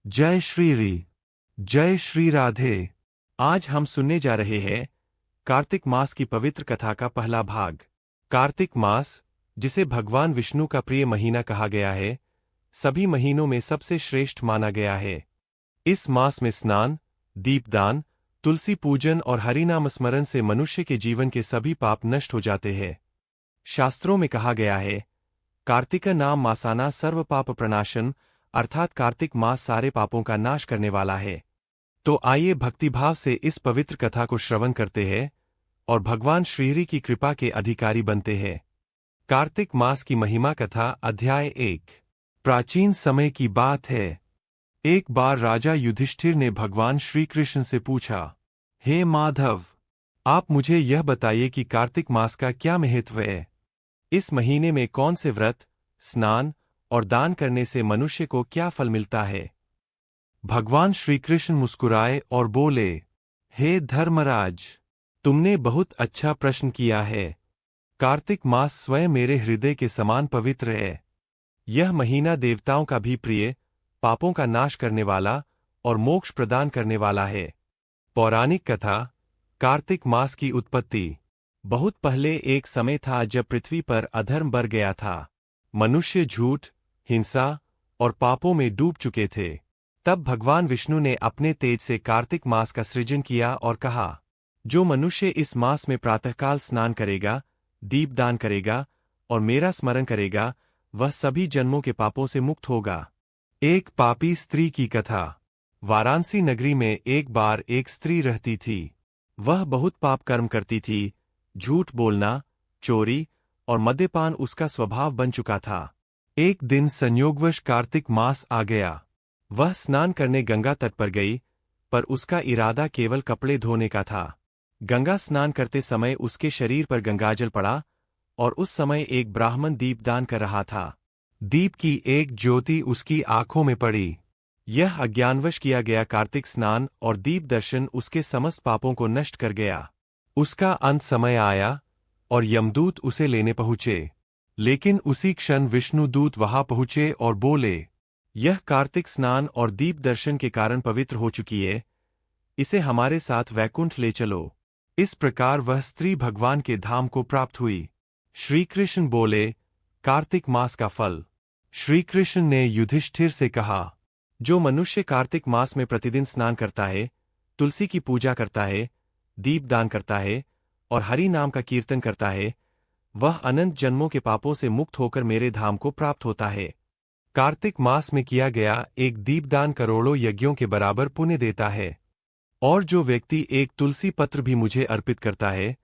जय श्री री। जय श्री राधे। आज हम सुनने जा रहे हैं कार्तिक मास की पवित्र कथा का पहला भाग। कार्तिक मास, जिसे भगवान विष्णु का प्रिय महीना कहा गया है, सभी महीनों में सबसे श्रेष्ठ माना गया है। इस मास में स्नान, दीपदान, तुलसी पूजन और हरिनाम स्मरण से मनुष्य के जीवन के सभी पाप नष्ट हो जाते हैं। शास्त्रों में कहा गया है, कार्तिक नाम मासाना सर्व पाप प्रणाशन, अर्थात कार्तिक मास सारे पापों का नाश करने वाला है। तो आइए भक्तिभाव से इस पवित्र कथा को श्रवण करते हैं और भगवान श्रीहरि की कृपा के अधिकारी बनते हैं। कार्तिक मास की महिमा कथा अध्याय 1। प्राचीन समय की बात है। एक बार राजा युधिष्ठिर ने भगवान श्री कृष्ण से पूछा, हे माधव, आप मुझे यह बताइए कि कार्तिक मास का क्या महत्व है। इस महीने में कौन से व्रत, स्नान और दान करने से मनुष्य को क्या फल मिलता है। भगवान श्री कृष्ण मुस्कुराए और बोले, हे धर्मराज, तुमने बहुत अच्छा प्रश्न किया है। कार्तिक मास स्वयं मेरे हृदय के समान पवित्र है। यह महीना देवताओं का भी प्रिय, पापों का नाश करने वाला और मोक्ष प्रदान करने वाला है। पौराणिक कथा। कार्तिक मास की उत्पत्ति। बहुत पहले एक समय था जब पृथ्वी पर अधर्म बढ़ गया था। मनुष्य झूठ, हिंसा और पापों में डूब चुके थे। तब भगवान विष्णु ने अपने तेज से कार्तिक मास का सृजन किया और कहा, जो मनुष्य इस मास में प्रातःकाल स्नान करेगा, दीपदान करेगा और मेरा स्मरण करेगा, वह सभी जन्मों के पापों से मुक्त होगा। एक पापी स्त्री की कथा। वाराणसी नगरी में एक बार एक स्त्री रहती थी। वह बहुत पाप कर्म करती थी। झूठ बोलना, चोरी और मद्यपान उसका स्वभाव बन चुका था। एक दिन संयोगवश कार्तिक मास आ गया। वह स्नान करने गंगा तट पर गई, पर उसका इरादा केवल कपड़े धोने का था। गंगा स्नान करते समय उसके शरीर पर गंगाजल पड़ा और उस समय एक ब्राह्मण दीपदान कर रहा था। दीप की एक ज्योति उसकी आंखों में पड़ी। यह अज्ञानवश किया गया कार्तिक स्नान और दीप दर्शन उसके समस्त पापों को नष्ट कर गया। उसका अंत समय आया और यमदूत उसे लेने पहुंचे। लेकिन उसी क्षण विष्णुदूत वहां पहुंचे और बोले, यह कार्तिक स्नान और दीप दर्शन के कारण पवित्र हो चुकी है, इसे हमारे साथ वैकुंठ ले चलो। इस प्रकार वह स्त्री भगवान के धाम को प्राप्त हुई। श्री कृष्ण बोले, कार्तिक मास का फल। श्री कृष्ण ने युधिष्ठिर से कहा, जो मनुष्य कार्तिक मास में प्रतिदिन स्नान करता है, तुलसी की पूजा करता है, दीपदान करता है और हरि नाम का कीर्तन करता है, वह अनंत जन्मों के पापों से मुक्त होकर मेरे धाम को प्राप्त होता है। कार्तिक मास में किया गया एक दीपदान करोड़ों यज्ञों के बराबर पुण्य देता है। और जो व्यक्ति एक तुलसी पत्र भी मुझे अर्पित करता है,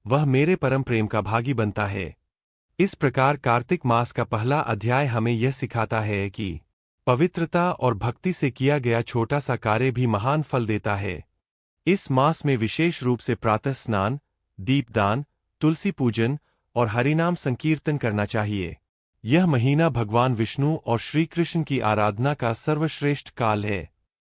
वह मेरे परम प्रेम का भागी बनता है। इस प्रकार कार्तिक मास का पहला अध्याय हमें यह सिखाता है कि पवित्रता और भक्ति से किया गया छोटा सा कार्य भी महान फल देता है। इस मास में विशेष रूप से प्रातः स्नान, दीपदान, तुलसी पूजन और हरिनाम संकीर्तन करना चाहिए। यह महीना भगवान विष्णु और श्री कृष्ण की आराधना का सर्वश्रेष्ठ काल है।